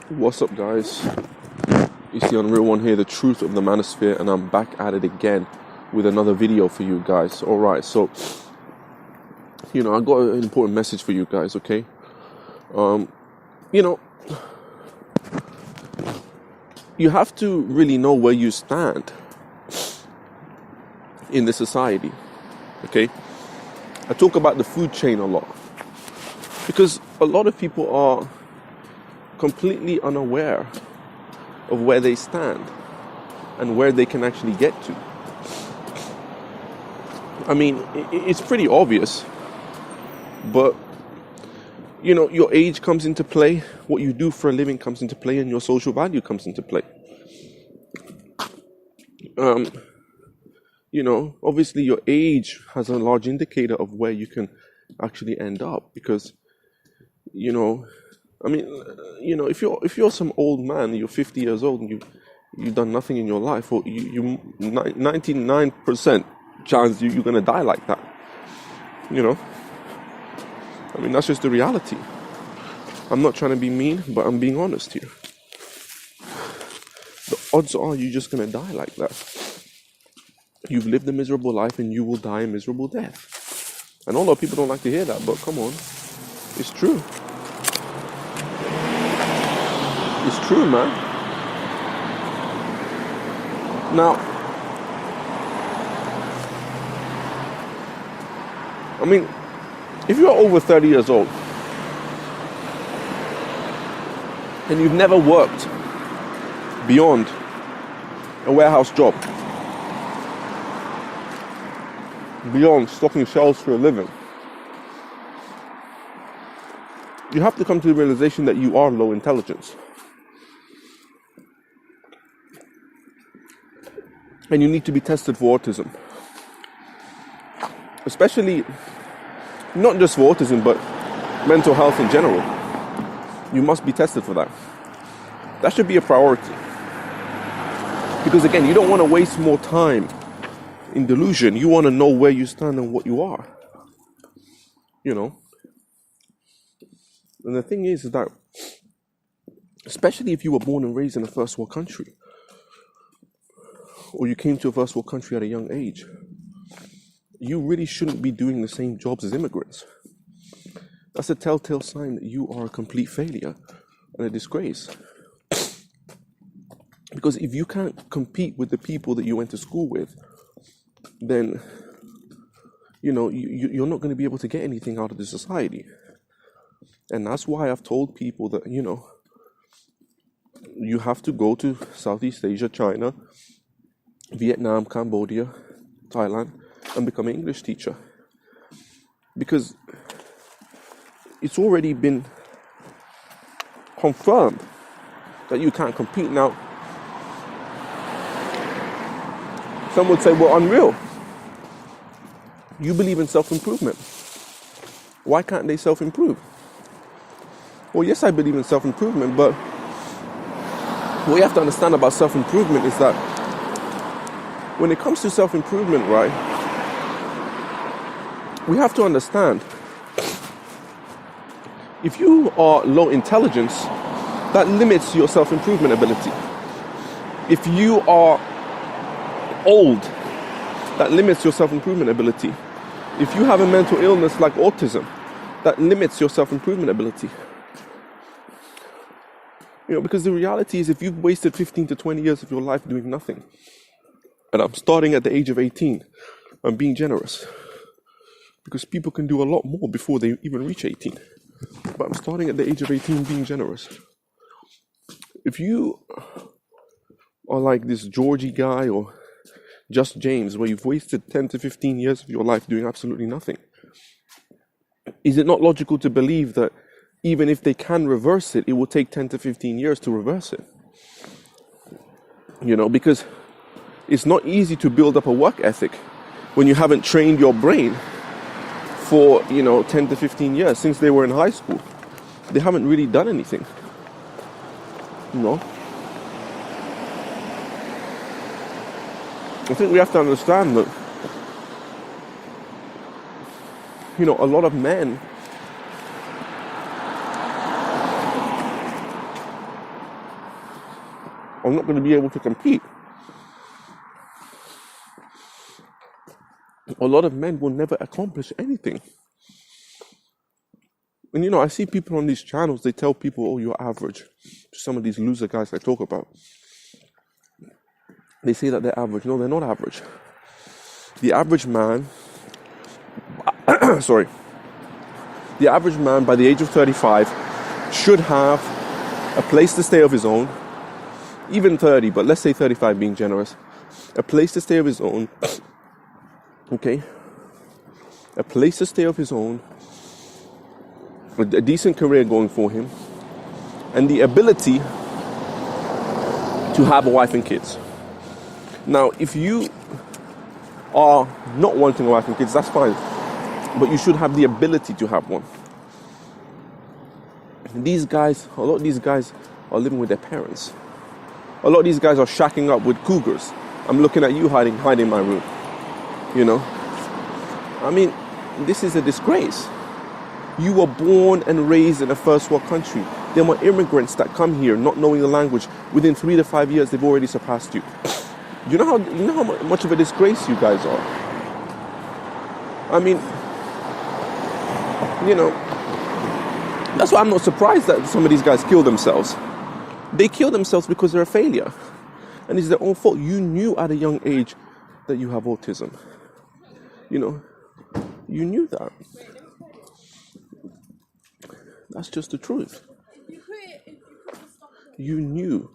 What's up, guys? It's the Unreal One here, the truth of the manosphere, and I'm back at it again with another video for you guys. Alright, so, I got an important message for you guys, okay? You have to really know where you stand in the society, okay? I talk about the food chain a lot because a lot of people are completely unaware of where they stand and where they can actually get to. I mean, it's pretty obvious, but your age comes into play, what you do for a living comes into play, and your social value comes into play. Obviously your age has a large indicator of where you can actually end up, because if you're some old man, you're 50 years old, and you've done nothing in your life, or you 99% chance you're gonna die like that. That's just the reality. I'm not trying to be mean, but I'm being honest here. The odds are you're just gonna die like that. You've lived a miserable life and you will die a miserable death. And a lot of people don't like to hear that, but come on, it's true. It's true, man. Now, if you're over 30 years old and you've never worked beyond a warehouse job, beyond stocking shelves for a living, you have to come to the realization that you are low intelligence. And you need to be tested for autism. Especially, not just for autism, but mental health in general. You must be tested for that. That should be a priority. Because again, you don't want to waste more time in delusion. You want to know where you stand and what you are. And the thing is that, especially if you were born and raised in a first world country, or you came to a first world country at a young age, you really shouldn't be doing the same jobs as immigrants. That's a telltale sign that you are a complete failure and a disgrace. Because if you can't compete with the people that you went to school with, then, you're not going to be able to get anything out of the society. And that's why I've told people that, you have to go to Southeast Asia, China, Vietnam, Cambodia, Thailand, and become an English teacher. Because it's already been confirmed that you can't compete. Now, some would say, well, Unreal, you believe in self-improvement. Why can't they self-improve? Well, yes, I believe in self-improvement, but what you have to understand about self-improvement is that when it comes to self-improvement, right, we have to understand, if you are low intelligence, that limits your self-improvement ability. If you are old, that limits your self-improvement ability. If you have a mental illness like autism, that limits your self-improvement ability. Because the reality is, if you've wasted 15 to 20 years of your life doing nothing, and I'm starting at the age of 18, I'm being generous, because people can do a lot more before they even reach 18. But I'm starting at the age of 18 being generous. If you are like this Georgie guy or Just James, where you've wasted 10 to 15 years of your life doing absolutely nothing, is it not logical to believe that even if they can reverse it, it will take 10 to 15 years to reverse it? Because it's not easy to build up a work ethic when you haven't trained your brain for, 10 to 15 years. Since they were in high school, they haven't really done anything. I think we have to understand that, a lot of men I'm not going to be able to compete. A lot of men will never accomplish anything. And I see people on these channels, they tell people, oh, you're average. Some of these loser guys I talk about. They say that they're average. No, they're not average. The average man, the average man by the age of 35 should have a place to stay of his own, even 30, but let's say 35 being generous. A place to stay of his own, okay? A place to stay of his own, a decent career going for him, and the ability to have a wife and kids. Now, if you are not wanting a wife and kids, that's fine. But you should have the ability to have one. A lot of these guys are living with their parents. A lot of these guys are shacking up with cougars. I'm looking at you hiding in my room. I mean, this is a disgrace. You were born and raised in a first world country. There were immigrants that come here not knowing the language. Within 3 to 5 years, they've already surpassed you. You know how much of a disgrace you guys are. I mean, that's why I'm not surprised that some of these guys kill themselves. They kill themselves because they're a failure. And it's their own fault. You knew at a young age that you have autism. You knew that. That's just the truth. You knew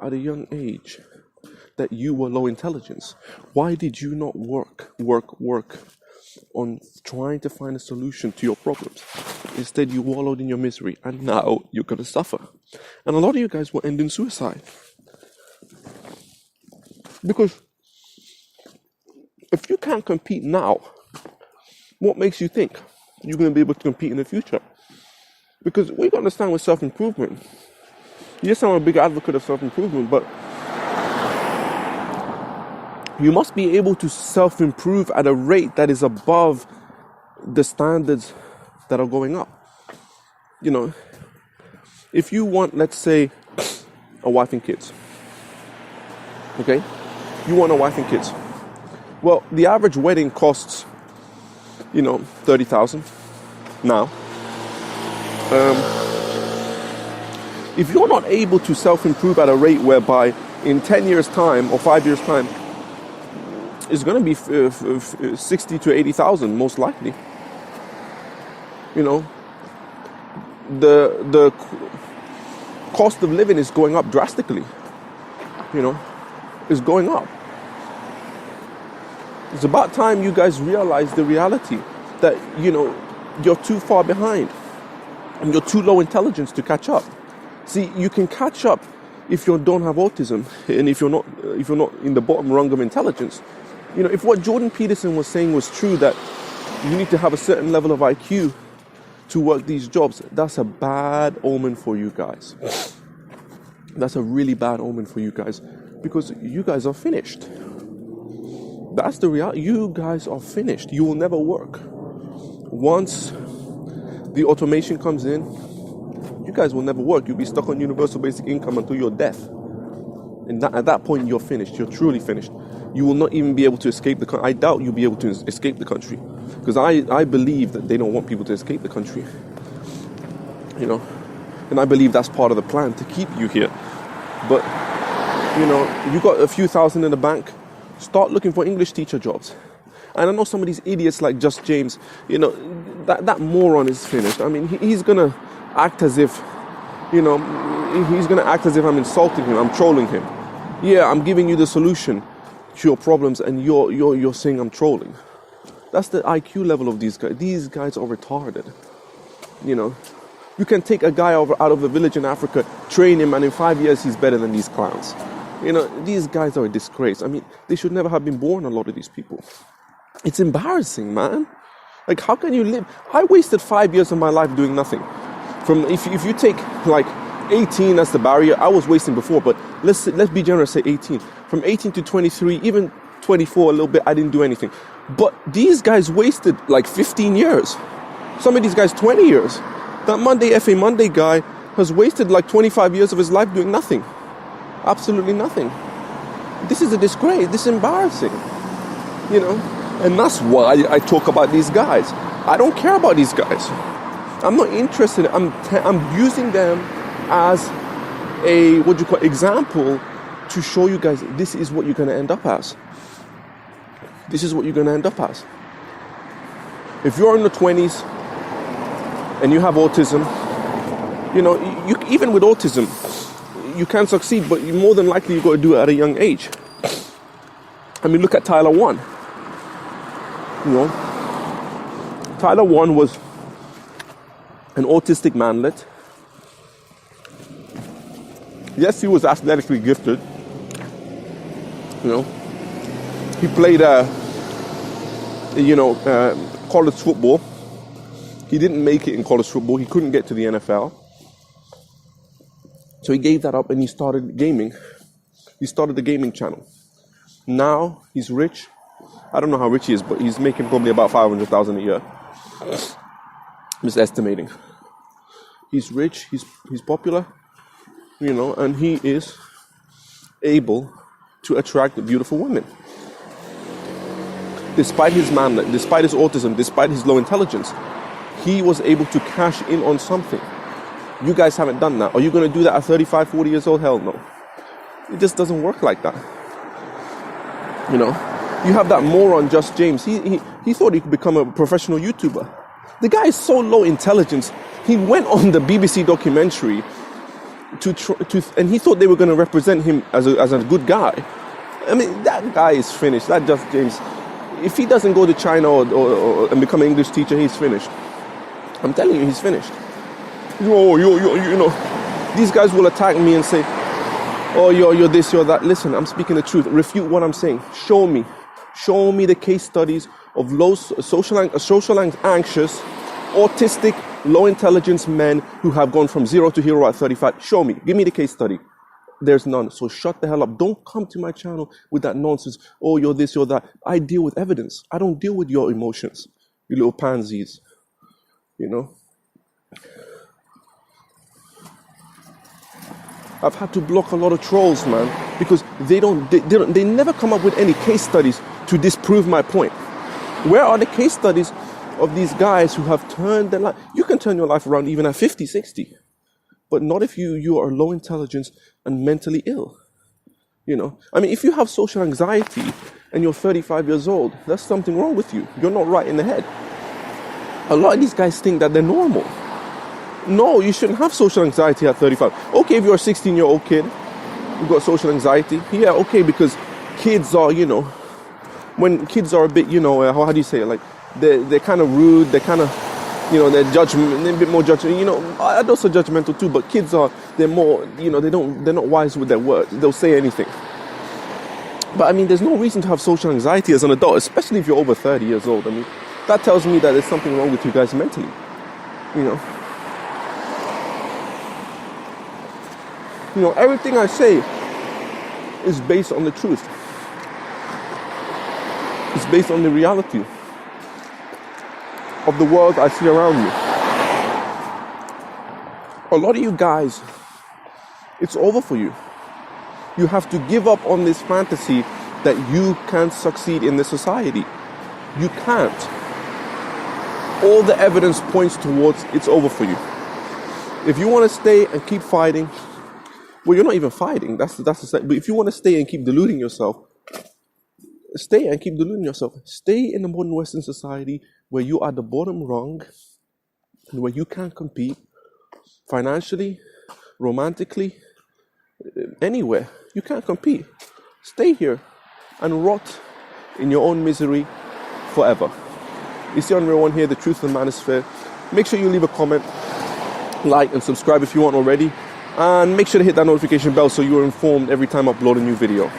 at a young age that you were low intelligence. Why did you not work on trying to find a solution to your problems? Instead, you wallowed in your misery, and now you're going to suffer. And a lot of you guys will end in suicide. Because if you can't compete now, what makes you think you're going to be able to compete in the future? Because we got to understand with self-improvement. Yes, I'm a big advocate of self-improvement, but you must be able to self-improve at a rate that is above the standards that are going up. If you want, let's say, a wife and kids, okay? You want a wife and kids. Well, the average wedding costs, $30,000 now. If you're not able to self-improve at a rate whereby in 10 years' time or 5 years' time, it's going to be 60 to 80,000 most likely. The cost of living is going up drastically. It's going up. It's about time you guys realize the reality that you're too far behind and you're too low intelligence to catch up. See, you can catch up if you don't have autism and if you're not in the bottom rung of intelligence. If what Jordan Peterson was saying was true, that you need to have a certain level of IQ to work these jobs, that's a bad omen for you guys. That's a really bad omen for you guys, because you guys are finished. That's the reality. You guys are finished. You will never work. Once the automation comes in, you guys will never work. You'll be stuck on universal basic income until your death. And at that point, you're finished. You're truly finished. You will not even be able to escape the country. I doubt you'll be able to escape the country. Because I believe that they don't want people to escape the country. And I believe that's part of the plan, to keep you here. But, you got a few thousand in the bank, start looking for English teacher jobs. And I know some of these idiots like Just James, that moron is finished. I mean, he's going to act as if, he's going to act as if I'm insulting him, I'm trolling him. Yeah, I'm giving you the solution to your problems, and you're saying I'm trolling. That's the IQ level of these guys. These guys are retarded. You can take a guy out of a village in Africa, train him, and in 5 years he's better than these clowns. These guys are a disgrace. I mean, they should never have been born, a lot of these people. It's embarrassing, man. Like, how can you live? I wasted 5 years of my life doing nothing. If you take like 18 as the barrier, I was wasting before, but let's be generous, say 18. From 18 to 23, even 24 a little bit, I didn't do anything. But these guys wasted like 15 years. Some of these guys 20 years. That Monday guy has wasted like 25 years of his life doing nothing. Absolutely nothing. This is a disgrace. This is embarrassing. You know? And that's why I talk about these guys. I don't care about these guys. I'm not interested. I'm using them as a, example to show you guys this is what you're going to end up as. This is what you're going to end up as. If you're in the 20s and you have autism, you know, you even with autism, you can succeed, but more than likely you've got to do it at a young age. I mean, look at Tyler 1. You know, Tyler 1 was an autistic manlet. Yes, he was athletically gifted. You know, he played, college football. He didn't make it in college football. He couldn't get to the NFL. So he gave that up and he started gaming. He started the gaming channel. Now he's rich. I don't know how rich he is, but he's making probably about $500,000 a year. I'm just estimating. He's rich. He's popular. You know, and he is able to attract beautiful women. Despite his manlet, despite his autism, despite his low intelligence, he was able to cash in on something. You guys haven't done that. Are you going to do that at 35, 40 years old? Hell no. It just doesn't work like that. You know, you have that moron, Just James. He thought he could become a professional YouTuber. The guy is so low intelligence. He went on the BBC documentary and he thought they were going to represent him as a good guy. I mean, that guy is finished. That Just James. If he doesn't go to China or and become an English teacher, he's finished. I'm telling you, he's finished. You know, these guys will attack me and say, oh, you're this, you're that. Listen, I'm speaking the truth. Refute what I'm saying. Show me the case studies of low social anxious, autistic, low intelligence men who have gone from 0 to hero at 35. Show me. Give me the case study. There's none. So shut the hell up. Don't come to my channel with that nonsense. Oh, you're this, you're that. I deal with evidence. I don't deal with your emotions, you little pansies. You know? I've had to block a lot of trolls, man, because they never come up with any case studies to disprove my point. Where are the case studies of these guys who have turned their life? You can turn your life around even at 50, 60, but not if you are low intelligence and mentally ill. You know, I mean, if you have social anxiety and you're 35 years old, there's something wrong with you. You're not right in the head. A lot of these guys think that they're normal. No, you shouldn't have social anxiety at 35. Okay, if you're a 16-year-old kid, you've got social anxiety. Yeah, okay, because kids are, you know, when kids are a bit, you know, how do you say it? Like, they're kind of rude, they're kind of, you know, they're a bit more judgmental. You know, I'm also judgmental too, but kids they're more, you know, they're not wise with their words. They'll say anything. But I mean, there's no reason to have social anxiety as an adult, especially if you're over 30 years old. I mean, that tells me that there's something wrong with you guys mentally, you know. You know, everything I say is based on the truth. It's based on the reality of the world I see around me. A lot of you guys, it's over for you. You have to give up on this fantasy that you can succeed in this society. You can't. All the evidence points towards it's over for you. If you want to stay and keep fighting, well, you're not even fighting. That's the same. But if you want to stay and keep deluding yourself, stay and keep deluding yourself. Stay in the modern Western society where you are the bottom rung and where you can't compete financially, romantically, anywhere. You can't compete. Stay here and rot in your own misery forever. It's the Unreal One here, the truth of the manosphere. Make sure you leave a comment, like and subscribe if you aren't already. And make sure to hit that notification bell so you're informed every time I upload a new video.